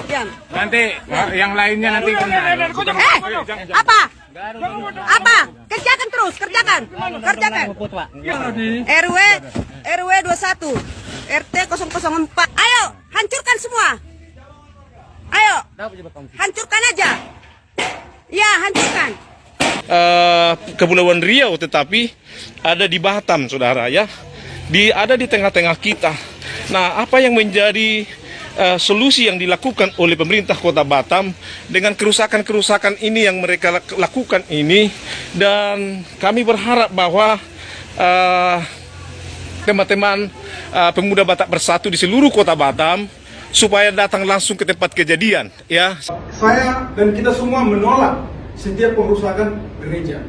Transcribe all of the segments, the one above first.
Diam. Nanti yang lainnya nanti Apa? Apa? Kerjakan terus, kerjakan. RW 21, RT 004. Ayo, hancurkan semua. Ayo, hancurkan aja. Ya, hancurkan. Kepulauan Riau, tetapi ada di Batam, saudara ya. Ada di tengah-tengah kita. Nah, apa yang menjadi solusi yang dilakukan oleh pemerintah Kota Batam dengan kerusakan-kerusakan ini yang mereka lakukan ini, dan kami berharap bahwa teman-teman pemuda Batak Bersatu di seluruh Kota Batam supaya datang langsung ke tempat kejadian ya. Saya dan kita semua menolak setiap pengerusakan gereja.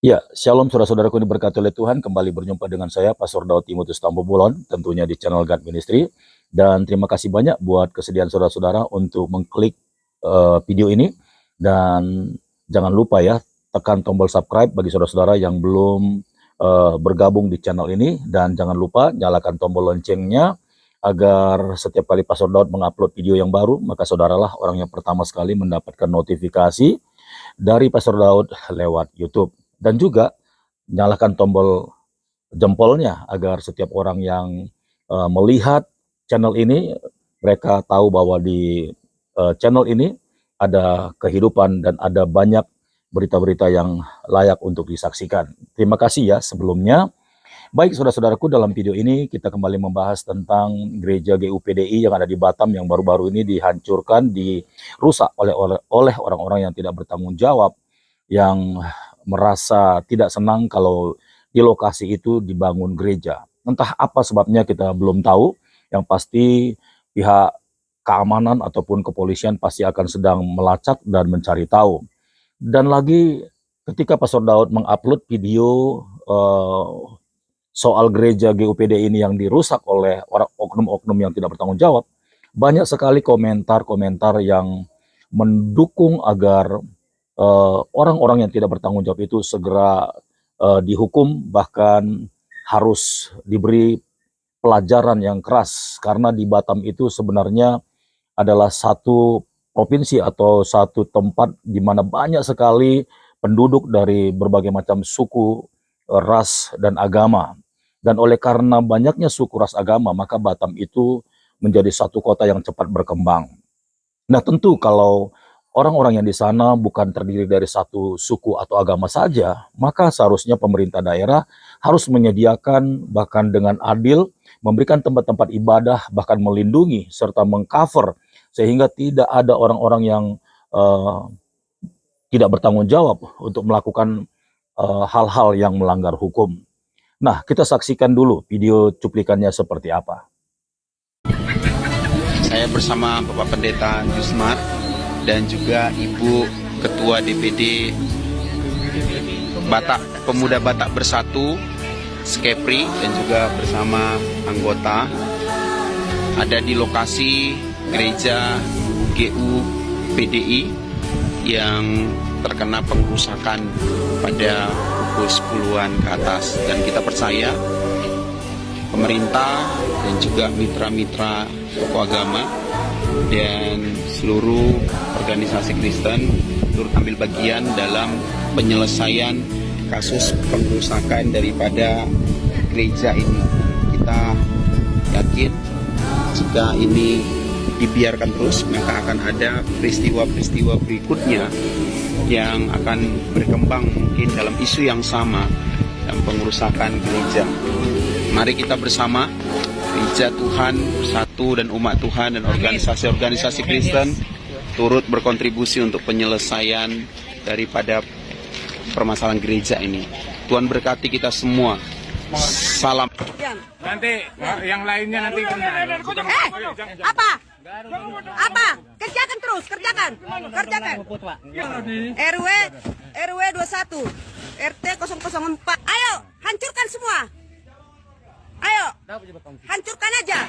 Ya, shalom saudara-saudaraku yang diberkati oleh Tuhan. Kembali berjumpa dengan saya, Pastor Daud Timotius Tambobolon, tentunya di channel God Ministry. Dan terima kasih banyak buat kesediaan saudara-saudara untuk mengklik video ini. Dan jangan lupa ya, tekan tombol subscribe bagi saudara-saudara yang belum bergabung di channel ini. Dan jangan lupa nyalakan tombol loncengnya, agar setiap kali Pastor Daud mengupload video yang baru, maka saudaralah orang yang pertama sekali mendapatkan notifikasi dari Pastor Daud lewat YouTube. Dan juga nyalakan tombol jempolnya agar setiap orang yang melihat channel ini, mereka tahu bahwa di channel ini ada kehidupan dan ada banyak berita-berita yang layak untuk disaksikan. Terima kasih ya sebelumnya. Baik saudara-saudaraku, dalam video ini kita kembali membahas tentang gereja GUPDI yang ada di Batam yang baru-baru ini dihancurkan, dirusak oleh orang-orang yang tidak bertanggung jawab, yang merasa tidak senang kalau di lokasi itu dibangun gereja. Entah apa sebabnya kita belum tahu, yang pasti pihak keamanan ataupun kepolisian pasti akan sedang melacak dan mencari tahu. Dan lagi ketika Pastor Daud mengupload video soal gereja GUPD ini yang dirusak oleh orang oknum-oknum yang tidak bertanggung jawab, banyak sekali komentar-komentar yang mendukung agar orang-orang yang tidak bertanggung jawab itu segera dihukum, bahkan harus diberi pelajaran yang keras. Karena di Batam itu sebenarnya adalah satu provinsi atau satu tempat di mana banyak sekali penduduk dari berbagai macam suku, ras, dan agama. Dan oleh karena banyaknya suku, ras, agama, maka Batam itu menjadi satu kota yang cepat berkembang. Nah tentu kalau orang-orang yang di sana bukan terdiri dari satu suku atau agama saja, maka seharusnya pemerintah daerah harus menyediakan, bahkan dengan adil, memberikan tempat-tempat ibadah, bahkan melindungi serta mengcover sehingga tidak ada orang-orang yang tidak bertanggung jawab untuk melakukan hal-hal yang melanggar hukum. Nah, kita saksikan dulu video cuplikannya seperti apa. Saya bersama Bapak Pendeta Jusmar dan juga Ibu Ketua DPD Pemuda Batak Bersatu, Skepri, dan juga bersama anggota ada di lokasi gereja GUPDI yang terkena pengrusakan pada pukul 10-an ke atas. Dan kita percaya pemerintah dan juga mitra-mitra tokoh agama dan seluruh organisasi Kristen turut ambil bagian dalam penyelesaian kasus pengrusakan daripada gereja ini. Kita yakin jika ini dibiarkan terus, maka akan ada peristiwa-peristiwa berikutnya yang akan berkembang mungkin dalam isu yang sama, dalam pengrusakan gereja. Mari kita bersama gereja Tuhan Bersatu dan umat Tuhan dan organisasi-organisasi Kristen turut berkontribusi untuk penyelesaian daripada permasalahan gereja ini. Tuhan berkati kita semua. Salam. nanti yang lainnya nanti Apa? Apa? Kerjakan terus, kerjakan. RW 21, RT 004. Ayo, hancurkan semua. Ayo, hancurkan aja.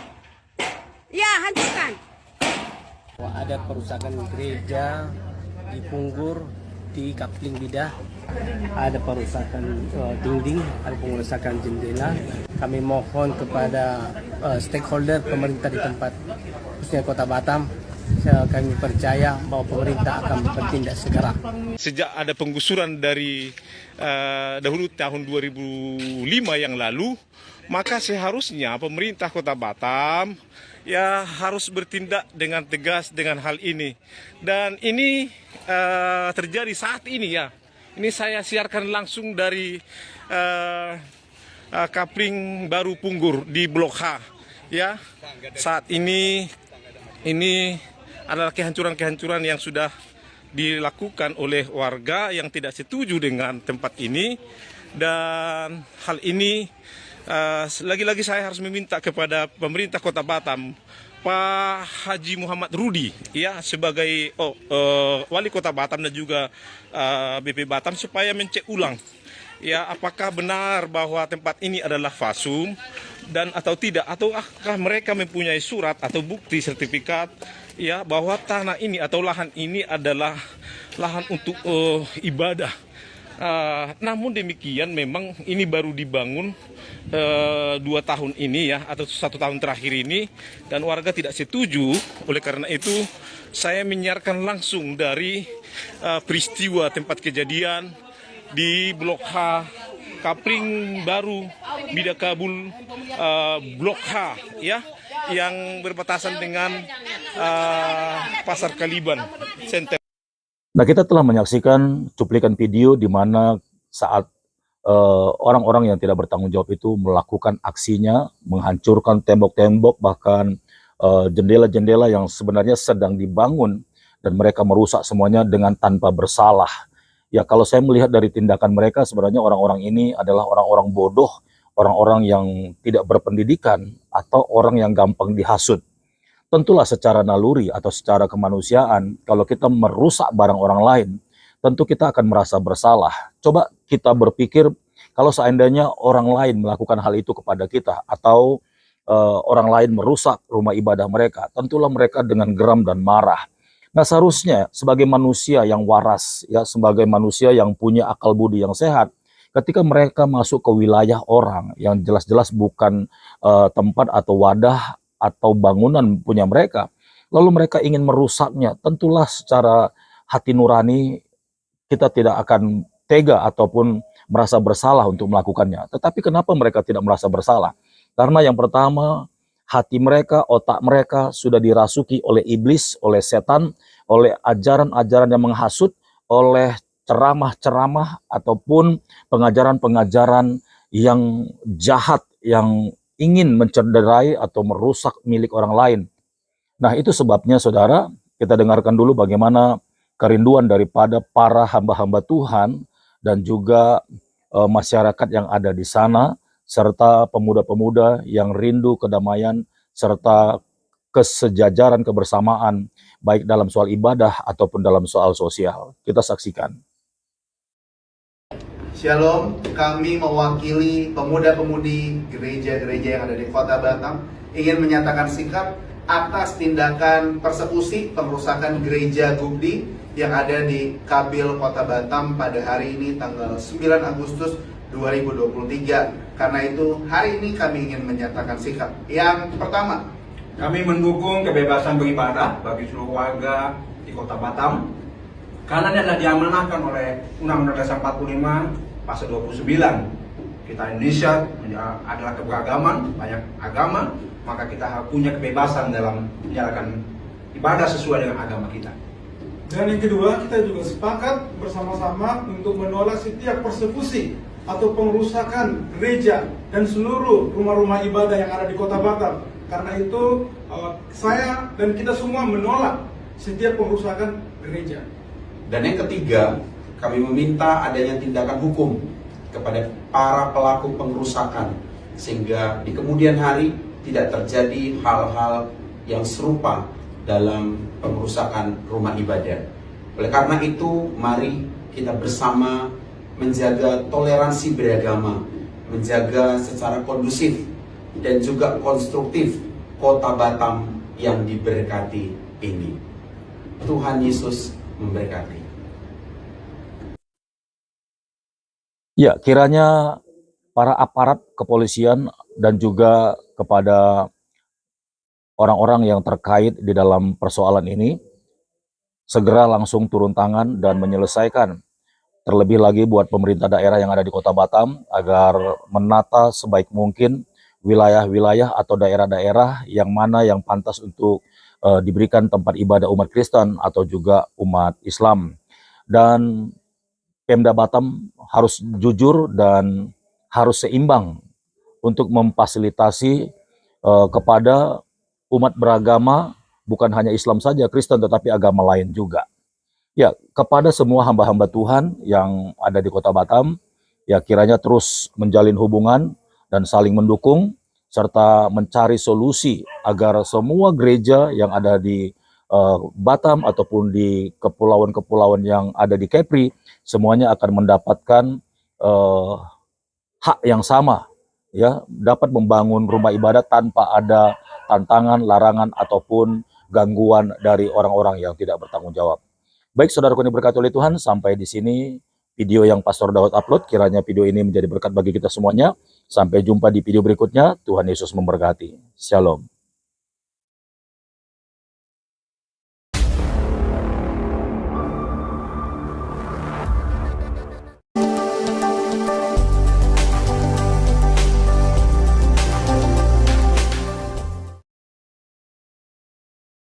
Ya, hancurkan. Ada perusakan gereja di Punggur, di Kapling Bidah. Ada perusakan dinding, ada pengerusakan jendela. Kami mohon kepada stakeholder pemerintah di tempat, khususnya Kota Batam. Kami percaya bahwa pemerintah akan bertindak segera. Sejak ada penggusuran dari dahulu tahun 2005 yang lalu, maka seharusnya pemerintah Kota Batam ya harus bertindak dengan tegas dengan hal ini. Dan ini terjadi saat ini ya. Ini saya siarkan langsung dari Kapling Baru Punggur di Blok H. Ya, saat ini adalah kehancuran-kehancuran yang sudah dilakukan oleh warga yang tidak setuju dengan tempat ini. Dan hal ini lagi-lagi saya harus meminta kepada pemerintah Kota Batam, Pak Haji Muhammad Rudi ya sebagai wali Kota Batam dan juga BP Batam supaya mencek ulang ya apakah benar bahwa tempat ini adalah fasum dan atau tidak, ataukah mereka mempunyai surat atau bukti sertifikat ya bahwa tanah ini atau lahan ini adalah lahan untuk ibadah. Namun demikian memang ini baru dibangun 2 tahun ini ya atau 1 tahun terakhir ini dan warga tidak setuju. Oleh karena itu saya menyiarkan langsung dari peristiwa tempat kejadian di Blok H Kapling Baru Bidah Kabul Blok H ya yang berbatasan dengan Pasar Kaliban Center. Nah, kita telah menyaksikan cuplikan video di mana saat orang-orang yang tidak bertanggung jawab itu melakukan aksinya, menghancurkan tembok-tembok, bahkan jendela-jendela yang sebenarnya sedang dibangun, dan mereka merusak semuanya dengan tanpa bersalah. Ya, kalau saya melihat dari tindakan mereka, sebenarnya orang-orang ini adalah orang-orang bodoh, orang-orang yang tidak berpendidikan, atau orang yang gampang dihasut. Tentulah secara naluri atau secara kemanusiaan, kalau kita merusak barang orang lain, tentu kita akan merasa bersalah. Coba kita berpikir kalau seandainya orang lain melakukan hal itu kepada kita, atau orang lain merusak rumah ibadah mereka, tentulah mereka dengan geram dan marah. Nah, seharusnya sebagai manusia yang waras, ya, sebagai manusia yang punya akal budi yang sehat, ketika mereka masuk ke wilayah orang yang jelas-jelas bukan tempat atau wadah atau bangunan punya mereka, lalu mereka ingin merusaknya, tentulah secara hati nurani kita tidak akan tega ataupun merasa bersalah untuk melakukannya. Tetapi kenapa mereka tidak merasa bersalah? Karena yang pertama, hati mereka, otak mereka sudah dirasuki oleh iblis, oleh setan, oleh ajaran-ajaran yang menghasut, oleh ceramah-ceramah ataupun pengajaran-pengajaran yang jahat, yang ingin mencederai atau merusak milik orang lain. Nah, itu sebabnya saudara, kita dengarkan dulu bagaimana kerinduan daripada para hamba-hamba Tuhan dan juga masyarakat yang ada di sana, serta pemuda-pemuda yang rindu kedamaian serta kesejajaran kebersamaan, baik dalam soal ibadah ataupun dalam soal sosial. Kita saksikan. Shalom, kami mewakili pemuda-pemudi gereja-gereja yang ada di Kota Batam ingin menyatakan sikap atas tindakan persekusi pengrusakan gereja Gubdi yang ada di Kabil Kota Batam pada hari ini tanggal 9 Agustus 2023. Karena itu hari ini kami ingin menyatakan sikap. Yang pertama, Kami mendukung kebebasan beribadah bagi seluruh warga di Kota Batam karena dia adalah diamanahkan oleh Undang-Undang Dasar 45 Pasal 29. Kita Indonesia adalah keberagaman, banyak agama, maka kita harus punya kebebasan dalam menjalankan ibadah sesuai dengan agama kita. Dan yang kedua, kita juga sepakat bersama-sama untuk menolak setiap persekusi atau pengrusakan gereja dan seluruh rumah-rumah ibadah yang ada di Kota Batam. Karena itu saya dan kita semua menolak setiap pengrusakan gereja. Dan yang ketiga, kami meminta adanya tindakan hukum kepada para pelaku pengrusakan sehingga di kemudian hari tidak terjadi hal-hal yang serupa dalam pengrusakan rumah ibadah. Oleh karena itu, mari kita bersama menjaga toleransi beragama, menjaga secara kondusif dan juga konstruktif Kota Batam yang diberkati ini. Tuhan Yesus memberkati. Ya, kiranya para aparat kepolisian dan juga kepada orang-orang yang terkait di dalam persoalan ini segera langsung turun tangan dan menyelesaikan. Terlebih lagi buat pemerintah daerah yang ada di Kota Batam agar menata sebaik mungkin wilayah-wilayah atau daerah-daerah yang mana yang pantas untuk diberikan tempat ibadah umat Kristen atau juga umat Islam. Dan Pemda Batam harus jujur dan harus seimbang untuk memfasilitasi kepada umat beragama, bukan hanya Islam saja, Kristen, tetapi agama lain juga. Ya, kepada semua hamba-hamba Tuhan yang ada di Kota Batam, ya kiranya terus menjalin hubungan dan saling mendukung, serta mencari solusi agar semua gereja yang ada di Batam ataupun di kepulauan-kepulauan yang ada di Kepri, semuanya akan mendapatkan hak yang sama, ya, dapat membangun rumah ibadah tanpa ada tantangan, larangan, ataupun gangguan dari orang-orang yang tidak bertanggung jawab. Baik, saudaraku yang diberkati oleh Tuhan, sampai di sini video yang Pastor Daud upload. Kiranya video ini menjadi berkat bagi kita semuanya. Sampai jumpa di video berikutnya. Tuhan Yesus memberkati. Shalom.